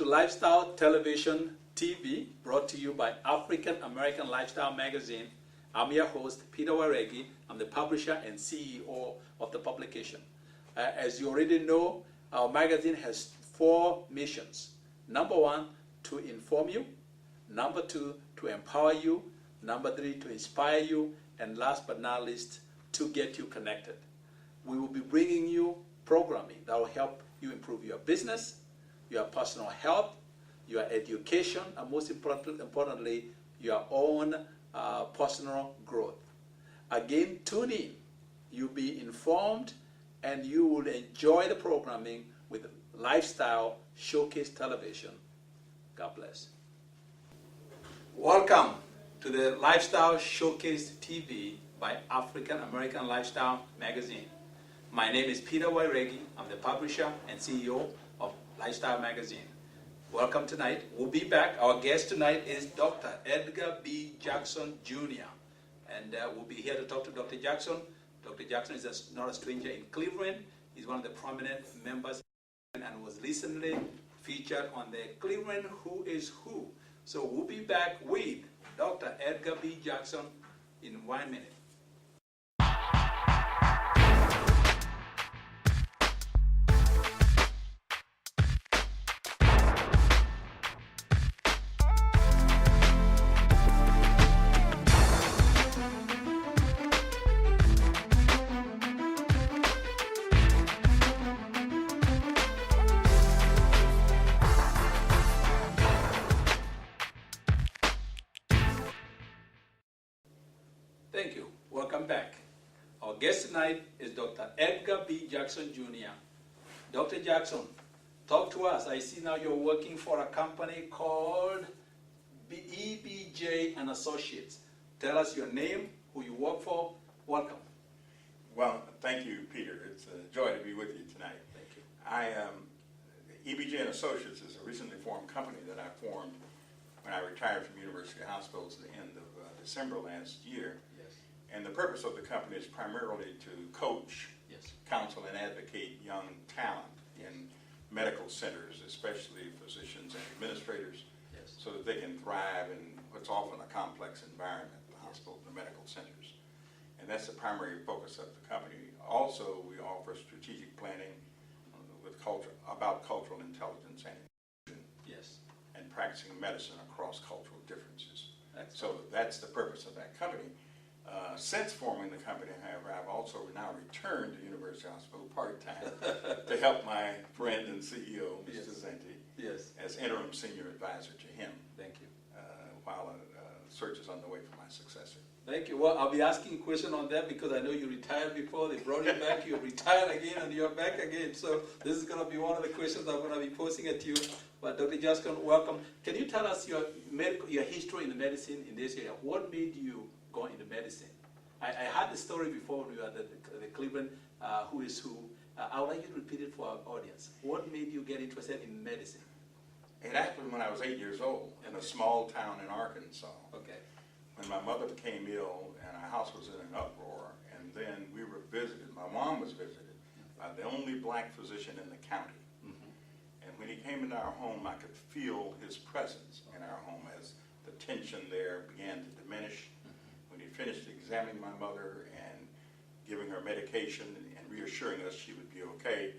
Lifestyle Television TV, brought to you by African American Lifestyle Magazine. I'm your host, Peter Waregi. I'm the publisher and CEO of the publication. As you already know, our magazine has 4 missions. Number 1, to inform you. Number 2, to empower you. Number 3, to inspire you. And last but not least, to get you connected. We will be bringing you programming that will help you improve your business, your personal health, your education, and most importantly, your own personal growth. Again, tune in. You'll be informed and you will enjoy the programming with Lifestyle Showcase Television. God bless. Welcome to the Lifestyle Showcase TV by African American Lifestyle Magazine. My name is Peter Waregi. I'm the publisher and CEO of Lifestyle Magazine. Welcome tonight. We'll be back. Our guest tonight is Dr. Edgar B. Jackson, Jr. And we'll be here to talk to Dr. Jackson. Dr. Jackson is not a stranger in Cleveland. He's one of the prominent members and was recently featured on the Cleveland Who is Who. So we'll be back with Dr. Edgar B. Jackson in 1 minute. Thank you. Welcome back. Our guest tonight is Dr. Edgar B. Jackson, Jr. Dr. Jackson, talk to us. I see now you're working for a company called EBJ and Associates. Tell us your name, who you work for. Welcome. Well, thank you, Peter. It's a joy to be with you tonight. Thank you. EBJ and Associates is a recently formed company that I formed when I retired from University Hospitals at the end of December last year. And the purpose of the company is primarily to coach, counsel, and advocate young talent in medical centers, especially physicians and administrators, so that they can thrive in what's often a complex environment, the hospital, the medical centers. And that's the primary focus of the company. Also, we offer strategic planning with about cultural intelligence and practicing medicine across cultural differences. So that's the purpose of that company. Since forming the company, however, I've also now returned to University Hospital part-time to help my friend and CEO, Mr. Zenti, as interim senior advisor to him. Thank you. While a search is underway for my successor. Thank you. Well, I'll be asking a question on that because I know you retired before. They brought you back. You retired again, and you're back again. So this is going to be one of the questions I'm going to be posing at you. But Dr. Jackson, welcome. Can you tell us your history in the medicine in this area? What made you go into medicine? I had the story before when we were at the Cleveland Who is Who. I would like you to repeat it for our audience. What made you get interested in medicine? It happened when I was 8 years old in a small town in Arkansas. Okay. When my mother became ill and our house was in an uproar, and then we were visited, my mom was visited by the only black physician in the county. And when he came into our home, I could feel his presence in our home as the tension there began to diminish. When he finished examining my mother and giving her medication and reassuring us she would be okay,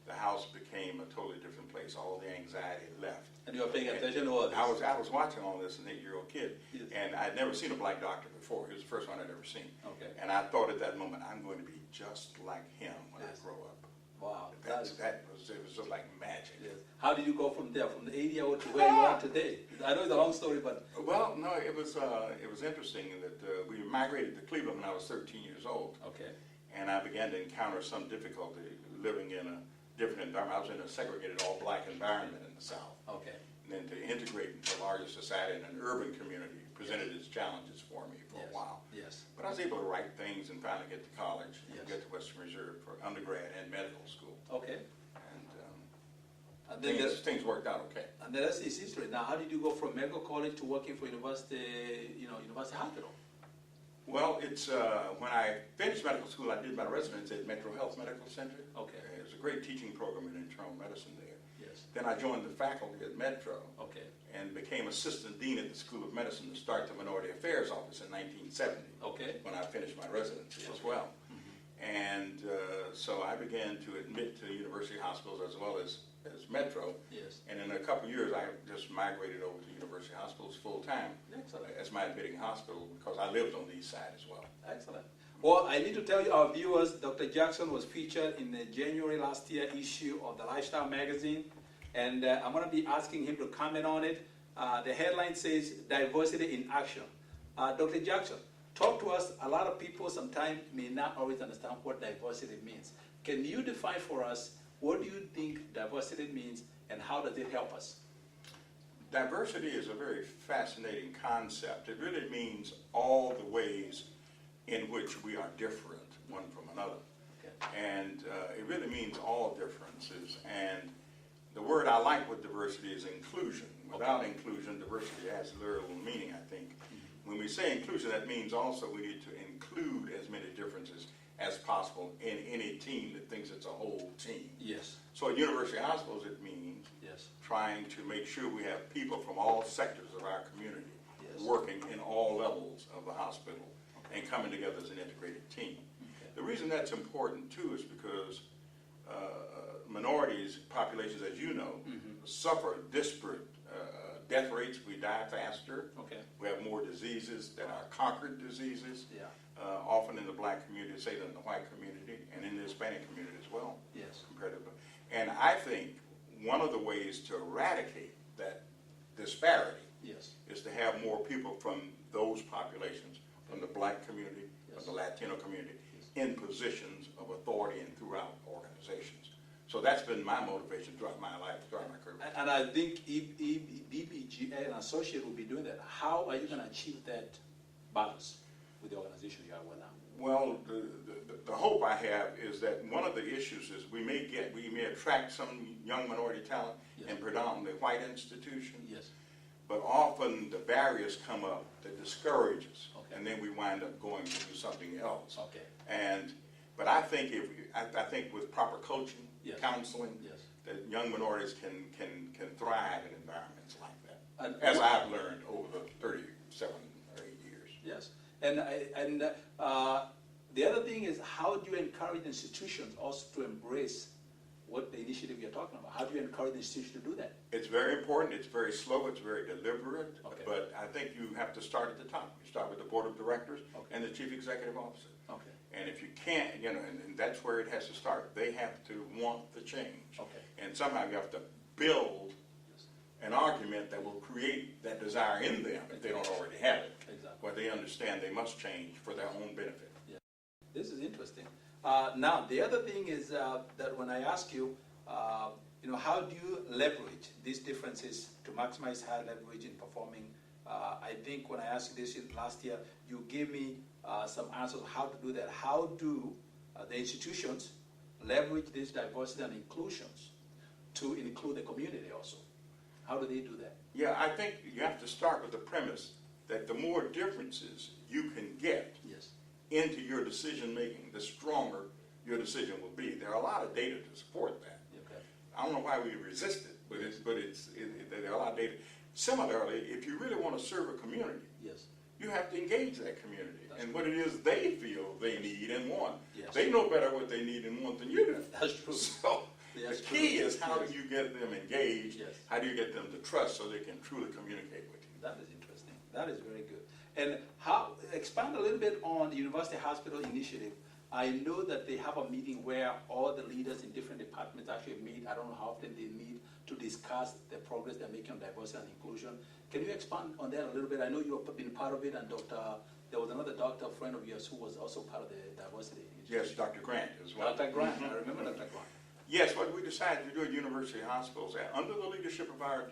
the house became a totally different place. All the anxiety left. And you were paying attention to all this? I was watching all this as an 8-year-old kid, and I'd never seen a black doctor before. He was the first one I'd ever seen. Okay. And I thought at that moment, I'm going to be just like him when I grow up. Wow. It was just like magic. How did you go from there, from the 8-year-old to where you are today? I know it's a long story, but... Well, no, it was interesting that we migrated to Cleveland when I was 13 years old. Okay. And I began to encounter some difficulty living in a different environment. I was in a segregated all-black environment in the South. Okay. And then to integrate into a larger society in an urban community presented its challenges for me for a while. But I was able to write things and finally get to college and get to Western Reserve for undergrad and medical school. Okay. And then things worked out okay. And then that's his history. Now, how did you go from medical college to working for University Hospital? Well, it's when I finished medical school, I did my residency at Metro Health Medical Center. Okay. It was a great teaching program in internal medicine there. Then I joined the faculty at Metro Okay. and became assistant dean at the School of Medicine to start the Minority Affairs Office in 1970. Okay. When I finished my residency as well. And so I began to admit to university hospitals as well as Metro. Yes. And in a couple of years, I just migrated over to university hospitals full time. Excellent. As my admitting hospital because I lived on the east side as well. Excellent. Well, I need to tell you, our viewers, Dr. Jackson was featured in the January last year issue of the Lifestyle magazine, and I'm going to be asking him to comment on it. The headline says, Diversity in Action. Dr. Jackson, talk to us. A lot of people sometimes may not always understand what diversity means. Can you define for us, what do you think diversity means, and how does it help us? Diversity is a very fascinating concept. It really means all the ways in which we are different one from another. Okay. And it really means all differences. And the word I like with diversity is inclusion. Without inclusion, diversity has little meaning, I think. When we say inclusion, that means also we need to include as many differences as possible in any team that thinks it's a whole team. Yes. So at university hospitals, it means Yes. trying to make sure we have people from all sectors of our community Yes. working in all levels of the hospital and coming together as an integrated team. Okay. The reason that's important too is because minorities, populations, as you know, suffer disparate death rates. We die faster. Okay. We have more diseases that are conquered diseases. Yeah. Often in the black community, say than the white community, and in the Hispanic community as well. Yes. Comparatively. And I think one of the ways to eradicate that disparity Yes. is to have more people from those populations, from the black community, Yes. from the Latino community, in positions of authority and throughout organizations. So that's been my motivation throughout my life, throughout my career. And I think if BBGA and associate will be doing that, how are you going to achieve that balance with the organization you are with now? Well, the hope I have is that one of the issues is we may attract some young minority talent Yes. in predominantly white institutions. Yes. But often the barriers come up that discourage us, Okay. and then we wind up going to do something else. Okay. But I think I think with proper coaching, Yes. counseling, Yes. that young minorities can thrive in environments like that. And as I've learned over the 37 or 8 years. Yes. And the other thing is, how do you encourage institutions also to embrace what the initiative you're talking about? How do you encourage the institution to do that? It's very important. It's very slow. It's very deliberate. Okay. But I think you have to start at the top. You start with the board of directors Okay. and the chief executive officer. Okay. And if you can't, and that's where it has to start. They have to want the change. Okay. And somehow you have to build Yes. an argument that will create that desire in them if they don't already have it. Exactly. Where they understand they must change for their own benefit. This is interesting. Now, the other thing is that when I ask you, how do you leverage these differences to maximize high leverage in performing? I think when I asked you this last year, you gave me some answers on how to do that. How do the institutions leverage this diversity and inclusions to include the community also? How do they do that? Yeah, I think you have to start with the premise that the more differences you can get Yes. into your decision making, the stronger your decision will be. There are a lot of data to support that. Okay. I don't know why we resist it, but there are a lot of data. Similarly, if you really want to serve a community, Yes. you have to engage that community That's and true. what it is they feel they need and want. Yes. They know better what they need and want than you do. That's true. So That's the key true. is how Yes. do you get them engaged? Yes. How do you get them to trust so they can truly communicate with you? That is interesting. That is very good. And expand a little bit on the University Hospital Initiative. I know that they have a meeting where all the leaders in different departments actually meet. I don't know how often they meet to discuss the progress they're making on diversity and inclusion. Can you expand on that a little bit? I know you've been part of it, and there was another doctor friend of yours who was also part of the diversity initiative. Yes, Dr. Grant as well. Dr. Grant. I remember Dr. Grant. Yes, what we decided to do at university hospitals, under the leadership of our